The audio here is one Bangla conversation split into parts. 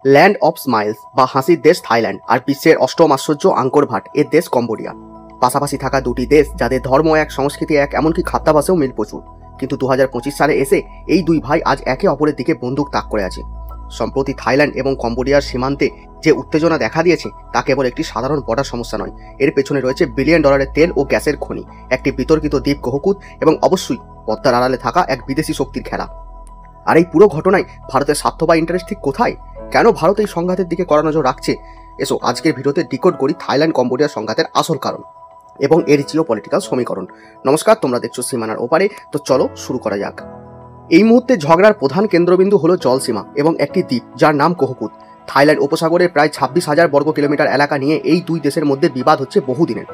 ল্যান্ড অফ স্মাইলস বা হাসির দেশ থাইল্যান্ড আর বিশ্বের অষ্টম আশ্চর্য আঙ্কর ভাট এর দেশ কম্বোডিয়া। পাশাপাশি থাকা দুটি দেশ যাদের ধর্ম এক, সংস্কৃতি এক, এমনকি খাদ্যাভ্যাসেও মিল প্রচুর। কিন্তু 2025 সালে এসে এই দুই ভাই আজ একে অপরের দিকে বন্দুক তাক করে আছে। সম্প্রতি থাইল্যান্ড এবং কম্বোডিয়ার সীমান্তে যে উত্তেজনা দেখা দিয়েছে তা কেবল একটি সাধারণ বর্ডার সমস্যা নয়, এর পেছনে রয়েছে বিলিয়ন ডলারের তেল ও গ্যাসের খনি, একটি বিতর্কিত দ্বীপ কোহকুত এবং অবশ্যই পদ্মার আড়ালে থাকা এক বিদেশি শক্তির খেলা। আর এই পুরো ঘটনায় ভারতের স্বার্থ বা ইন্টারেস্ট ঠিক কোথায়? কেন ভারত এই সংঘাতের দিকে কড়া নজর রাখছে? এসো আজকের ভিডিওতে ডিকোড করি থাইল্যান্ড কম্বোডিয়ার সংঘাতের আসল কারণ এবং এর জিও পলিটিক্যাল সমীকরণ। নমস্কার, তোমরা দেখছো সীমানার ওপারে। তো চলো শুরু করা যাক। এই মুহূর্তে ঝগড়ার প্রধান কেন্দ্রবিন্দু হলো জলসীমা এবং একটি দ্বীপ যার নাম কোহকুত। থাইল্যান্ড উপসাগরের প্রায় 26,000 বর্গ কিলোমিটার এলাকা নিয়ে এই দুই দেশের মধ্যে বিবাদ হচ্ছে বহুদিনের।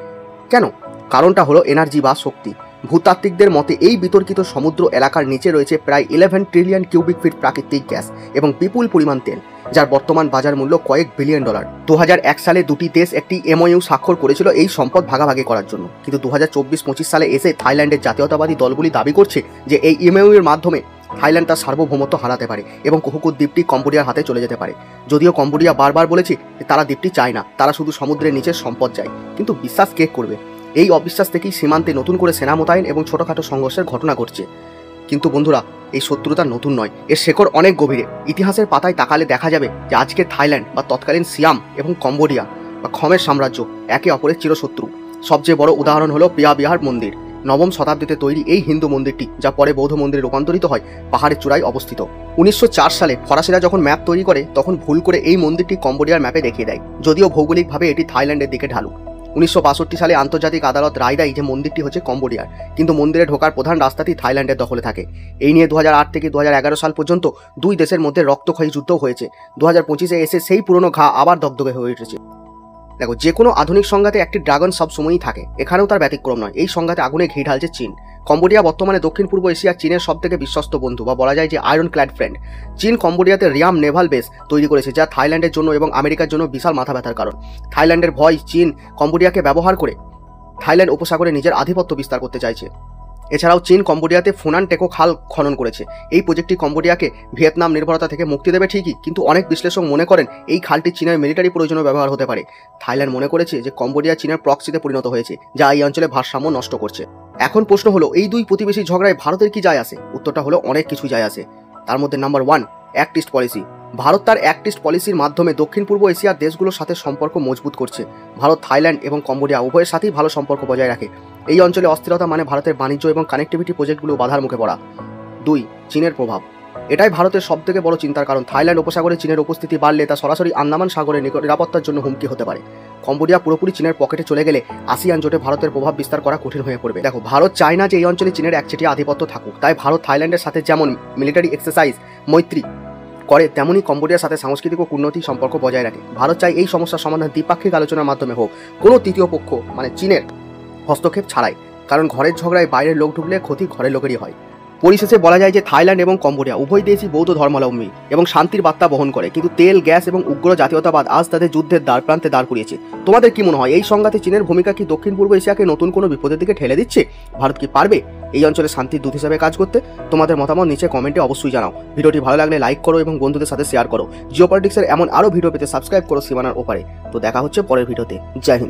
কেন? কারণটা হলো এনার্জি বা শক্তি। ভূতাত্ত্বিকদের মতে এই বিতর্কিত সমুদ্র এলাকার নিচে রয়েছে প্রায় 11 ট্রিলিয়ন কিউবিক ফিট প্রাকৃতিক গ্যাস এবং বিপুল পরিমাণ তেল, যার বর্তমান বাজার মূল্য কয়েক বিলিয়ন ডলার। 2001 সালে দুটি দেশ একটি এমওইউ স্বাক্ষর করেছিল এই সম্পদ ভাগাভাগি করার জন্য, কিন্তু 2024-25 সালে এসে থাইল্যান্ডের জাতীয়তাবাদী দলগুলি দাবি করছে যে এই এমওইউ এর মাধ্যমে থাইল্যান্ড তার সার্বভৌমত্ব হারাতে পারে এবং কোহকুত দ্বীপটি কম্বোডিয়ার হাতে চলে যেতে পারে। যদিও কম্বোডিয়া বারবার বলেছে যে তারা দ্বীপটি চায় না, তারা শুধু সমুদ্রের নিচের সম্পদ চায়। কিন্তু বিশ্বাস কে করবে? এই অবিশ্বাস থেকেই সীমান্তে নতুন করে সেনা মোতায়েন এবং ছোটখাটো সংঘর্ষের ঘটনা ঘটছে। কিন্তু বন্ধুরা, এই শত্রুতা নতুন নয়, এর শেকড় অনেক গভীরে। ইতিহাসের পাতায় তাকালে দেখা যাবে যে আজকের থাইল্যান্ড বা তৎকালীন সিয়াম এবং কম্বোডিয়া বা খমের সাম্রাজ্য একে অপরের চিরশত্রু। সবচেয়ে বড় উদাহরণ হলো প্রিয়া বিহার মন্দির। নবম শতাব্দীতে তৈরি এই হিন্দু মন্দিরটি, যা পরে বৌদ্ধ মন্দিরে রূপান্তরিত হয়, পাহাড়ের চূড়ায় অবস্থিত। 1904 সালে ফরাসিরা যখন ম্যাপ তৈরি করে তখন ভুল করে এই মন্দিরটি কম্বোডিয়ার ম্যাপে দেখিয়ে দেয়, যদিও ভৌগোলিকভাবে এটি থাইল্যান্ডের দিকে ঢালু। 1962 সালে আন্তর্জাতিক আদালত রায় দেয় যে মন্দিরটি হচ্ছে কম্বোডিয়ার, কিন্তু মন্দিরে ঢোকার প্রধান রাস্তাটি থাইল্যান্ডের দখলে থাকে। এই নিয়ে 2008 থেকে 2011 সাল পর্যন্ত দুই দেশের মধ্যে রক্তক্ষয়ী যুদ্ধও হয়েছে। 2025-এ এসে সেই পুরনো ঘা আবার দগদগে হয়ে উঠেছে। দেখো, যে কোনো আধুনিক সংঘাতে একটি ড্রাগন সবসময়ই থাকে, এখানেও তার ব্যতিক্রম নয়। এই সংঘাতে আগুনে ঘি ঢালছে চীন। কম্বোডিয়া বর্তমানে দক্ষিণ পূর্ব এশিয়ার চীনের সবথেকে বিশ্বস্ত বন্ধু, বা বলা যায় যে আয়রন ক্ল্যাড ফ্রেন্ড। চীন কম্বোডিয়াতে রিয়াম নেভাল বেস তৈরি করেছে, যা থাইল্যান্ডের জন্য এবং আমেরিকার জন্য বিশাল মাথা ব্যথার কারণ। থাইল্যান্ডের ভয় চীন কম্বোডিয়াকে ব্যবহার করে থাইল্যান্ড উপসাগরে নিজের আধিপত্য বিস্তার করতে চাইছে। এছাড়াও চীন কম্বোডিয়াতে ফুনান টেকো খাল খনন করেছে। এই প্রজেক্টটি কম্বোডিয়াকে ভিয়েতনাম নির্ভরতা থেকে মুক্তি দেবে ঠিকই, কিন্তু অনেক বিশ্লেষক মনে করেন এই খালটি চীনের মিলিটারি প্রয়োজনে ব্যবহার হতে পারে। থাইল্যান্ড মনে করেছে যে কম্বোডিয়া চীনের প্রক্সিতে পরিণত হয়েছে, যা এই অঞ্চলে ভারসাম্য নষ্ট করছে। এখন প্রশ্ন হলো, এই দুই প্রতিবেশী ঝগড়ায় ভারতের কি যায় আসে? উত্তরটা হলো অনেক কিছু যায় আসে। তার মধ্যে number 1, act east policy. Bharat তার অ্যাক্ট ইস্ট পলিসির মাধ্যমে দক্ষিণ পূর্ব এশিয়ার দেশগুলোর সাথে সম্পর্ক মজবুত করছে। ভারত থাইল্যান্ড এবং কম্বোডিয়া উভয়ের সাথেই ভালো সম্পর্ক বজায় রাখে। এই অঞ্চলে অস্থিরতা মানে ভারতের বাণিজ্য এবং কানেক্টিভিটি প্রজেক্টগুলো বাধার মুখে পড়া। 2, চীনের প্রভাব। এটাই ভারতের সবথেকে বড় চিন্তার কারণ। থাইল্যান্ড উপসাগরে চীনের উপস্থিতি বাড়লে তা সরাসরি আন্দামান সাগরের নিরাপত্তার জন্য হুমকি হতে পারে। কম্বোডিয়া পুরোপুরি চীনের পকেটে চলে গেলে আসিয়ান জোটে ভারতের প্রভাব বিস্তার করা কঠিন হয়ে পড়বে। দেখো, ভারত চায় না যে এই অঞ্চলে চীনের একচেটিয়া আধিপত্য থাকুক, তাই ভারত থাইল্যান্ডের সাথে যেমন মিলিটারি এক্সারসাইজ মৈত্রী করে, তেমনই কম্বোডিয়ার সাথে সাংস্কৃতিক ও কূটনৈতিক সম্পর্ক বজায় রাখে। ভারত চাই এই সমস্যার সমাধান দ্বিপাক্ষিক আলোচনার মাধ্যমে হোক, কোনো তৃতীয় পক্ষ মানে চীনের হস্তক্ষেপ ছাড়াই, কারণ ঘরের ঝগড়ায় বাইরের লোক ঢুকলে ক্ষতি ঘরের লোকেরই হয়। পরিশেষে বলা যায় যে থাইল্যান্ড এবং কম্বোডিয়া উভয় দেশই বৌদ্ধ ধর্মাবলম্বী এবং শান্তির বার্তা বহন করে, কিন্তু তেল, গ্যাস এবং উগ্র জাতীয়তাবাদ আজ তাদের যুদ্ধের দ্বারপ্রান্তে দাঁড় করিয়েছে। তোমাদের কি মনে হয়, এই সংঘাতে চীনের ভূমিকা কি দক্ষিণ পূর্ব এশিয়াকে নতুন কোনো বিপদের দিকে ঠেলে দিচ্ছে? ভারত কি পারবে এই অঞ্চলে শান্তির দূত হিসেবে কাজ করতে? তোমাদের মতামত নিচে কমেন্টে অবশ্যই জানাও। ভিডিওটি ভালো লাগলে লাইক করো এবং বন্ধুদের সাথে শেয়ার করো। জিওপলিটিক্সের এমন আরও ভিডিও পেতে সাবস্ক্রাইব করো সীমানার ওপারে। তো দেখা হচ্ছে পরের ভিডিওতে। জয় হিন্দ।